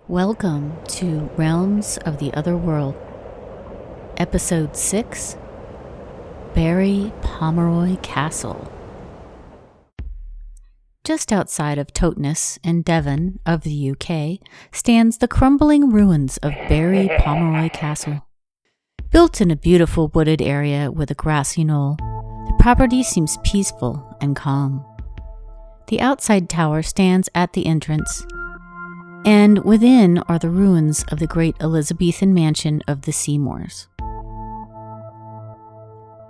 Welcome to Realms of the Otherworld, Episode 6, Berry Pomeroy Castle. Just outside of Totnes in Devon of the UK stands the crumbling ruins of Berry Pomeroy Castle. Built in a beautiful wooded area with a grassy knoll, the property seems peaceful and calm. The outside tower stands at the entrance, and within are the ruins of the great Elizabethan mansion of the Seymours.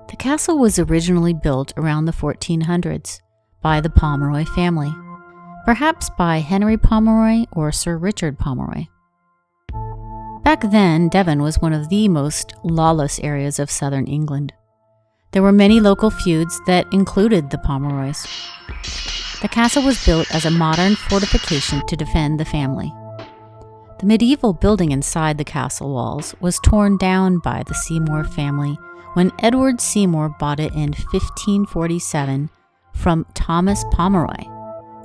The castle was originally built around the 1400s by the Pomeroy family, perhaps by Henry Pomeroy or Sir Richard Pomeroy. Back then, Devon was one of the most lawless areas of southern England. There were many local feuds that included the Pomeroys. The castle was built as a modern fortification to defend the family. The medieval building inside the castle walls was torn down by the Seymour family when Edward Seymour bought it in 1547 from Thomas Pomeroy,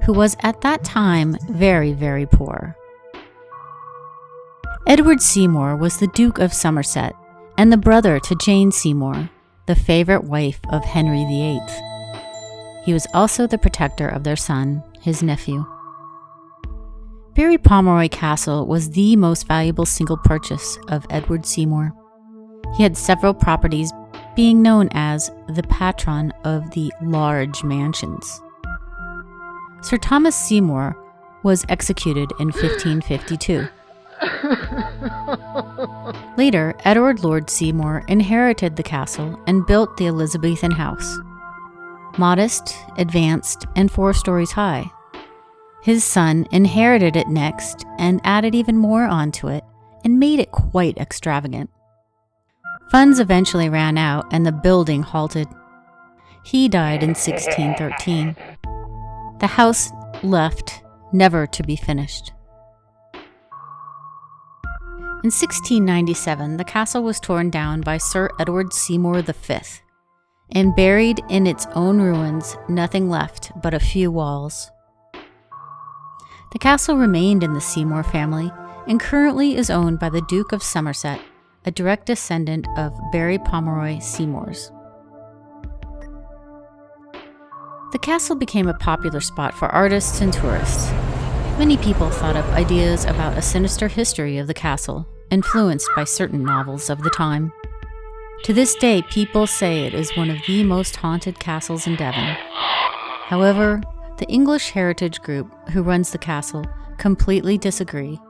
who was at that time very, very poor. Edward Seymour was the Duke of Somerset and the brother to Jane Seymour, the favorite wife of Henry VIII. He was also the protector of their son, his nephew. Berry Pomeroy Castle was the most valuable single purchase of Edward Seymour. He had several properties, being known as the patron of the large mansions. Sir Thomas Seymour was executed in 1552. Later, Edward Lord Seymour inherited the castle and built the Elizabethan house. Modest, advanced, and 4 stories high. His son inherited it next and added even more onto it and made it quite extravagant. Funds eventually ran out and the building halted. He died in 1613. The house left, never to be finished. In 1697, the castle was torn down by Sir Edward Seymour V, and buried in its own ruins, nothing left but a few walls. The castle remained in the Seymour family and currently is owned by the Duke of Somerset, a direct descendant of Berry Pomeroy Seymours. The castle became a popular spot for artists and tourists. Many people thought up ideas about a sinister history of the castle, influenced by certain novels of the time. To this day, people say it is one of the most haunted castles in Devon. However, the English Heritage Group, who runs the castle, completely disagree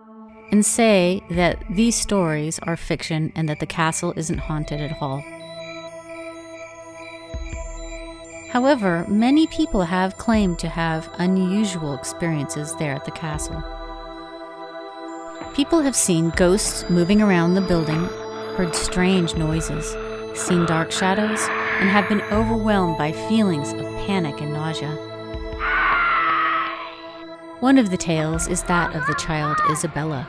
and say that these stories are fiction and that the castle isn't haunted at all. However, many people have claimed to have unusual experiences there at the castle. People have seen ghosts moving around the building, heard strange noises, seen dark shadows, and have been overwhelmed by feelings of panic and nausea. One of the tales is that of the child Isabella.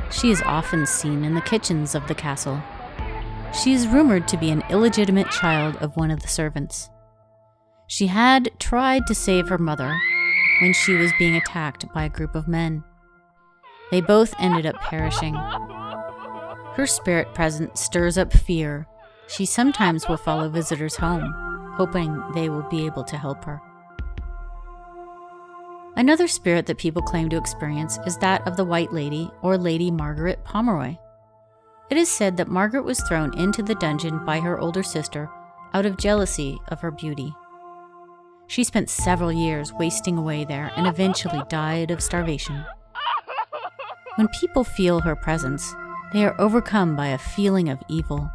She is often seen in the kitchens of the castle. She is rumored to be an illegitimate child of one of the servants. She had tried to save her mother when she was being attacked by a group of men. They both ended up perishing. Her spirit presence stirs up fear. She sometimes will follow visitors home, hoping they will be able to help her. Another spirit that people claim to experience is that of the White Lady, or Lady Margaret Pomeroy. It is said that Margaret was thrown into the dungeon by her older sister out of jealousy of her beauty. She spent several years wasting away there and eventually died of starvation. When people feel her presence, They are overcome by a feeling of evil.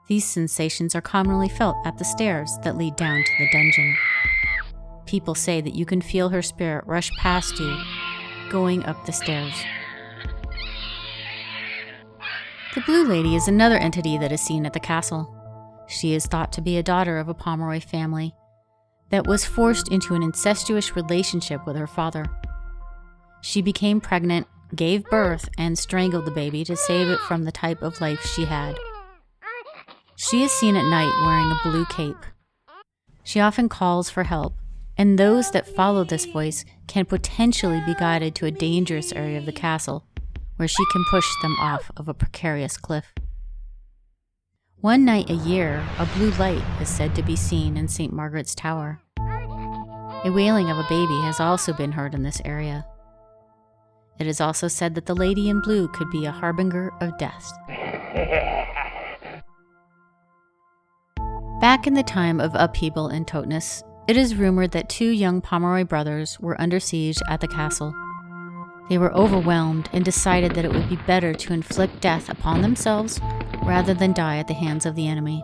These sensations are commonly felt at the stairs that lead down to the dungeon. People say that you can feel her spirit rush past you, going up the stairs. The Blue Lady is another entity that is seen at the castle. She is thought to be a daughter of a Pomeroy family that was forced into an incestuous relationship with her father. She became pregnant, gave birth, and strangled the baby to save it from the type of life she had. She is seen at night wearing a blue cape. She often calls for help, and those that follow this voice can potentially be guided to a dangerous area of the castle, where she can push them off of a precarious cliff. One night a year, a blue light is said to be seen in St. Margaret's Tower. A wailing of a baby has also been heard in this area. It is also said that the Lady in Blue could be a harbinger of death. Back in the time of upheaval in Totnes, it is rumored that 2 young Pomeroy brothers were under siege at the castle. They were overwhelmed and decided that it would be better to inflict death upon themselves rather than die at the hands of the enemy.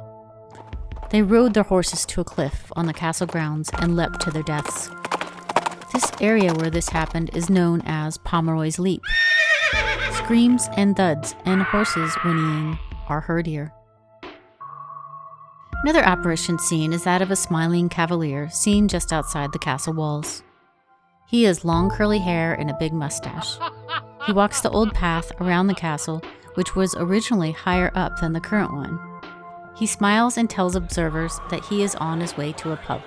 They rode their horses to a cliff on the castle grounds and leapt to their deaths. This area where this happened is known as Pomeroy's Leap. Screams and thuds and horses whinnying are heard here. Another apparition seen is that of a smiling Cavalier seen just outside the castle walls. He has long curly hair and a big mustache. He walks the old path around the castle, which was originally higher up than the current one. He smiles and tells observers that he is on his way to a pub.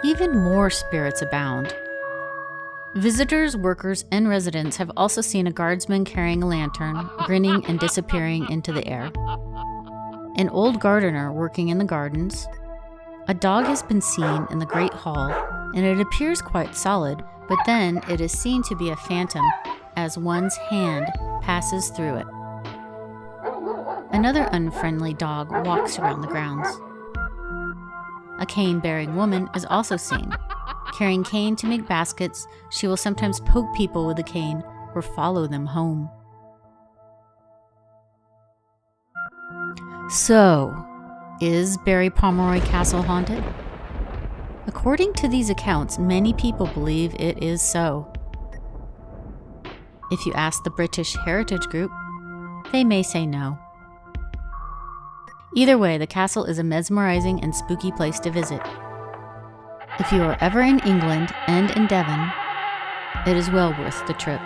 Even more spirits abound. Visitors, workers, and residents have also seen a guardsman carrying a lantern, grinning and disappearing into the air. An old gardener working in the gardens. A dog has been seen in the Great Hall, and it appears quite solid, but then it is seen to be a phantom as one's hand passes through it. Another unfriendly dog walks around the grounds. A cane-bearing woman is also seen. Carrying cane to make baskets, she will sometimes poke people with a cane or follow them home. So, is Berry Pomeroy Castle haunted? According to these accounts, many people believe it is so. If you ask the British Heritage Group, they may say no. Either way, the castle is a mesmerizing and spooky place to visit. If you are ever in England and in Devon, it is well worth the trip.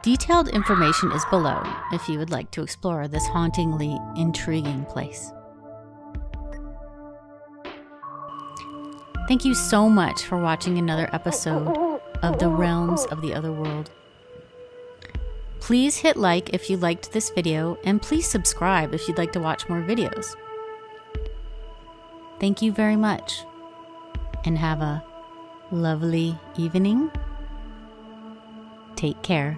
Detailed information is below if you would like to explore this hauntingly intriguing place. Thank you so much for watching another episode of The Realms of the Otherworld. Please hit like if you liked this video, and please subscribe if you'd like to watch more videos. Thank you very much, and have a lovely evening. Take care.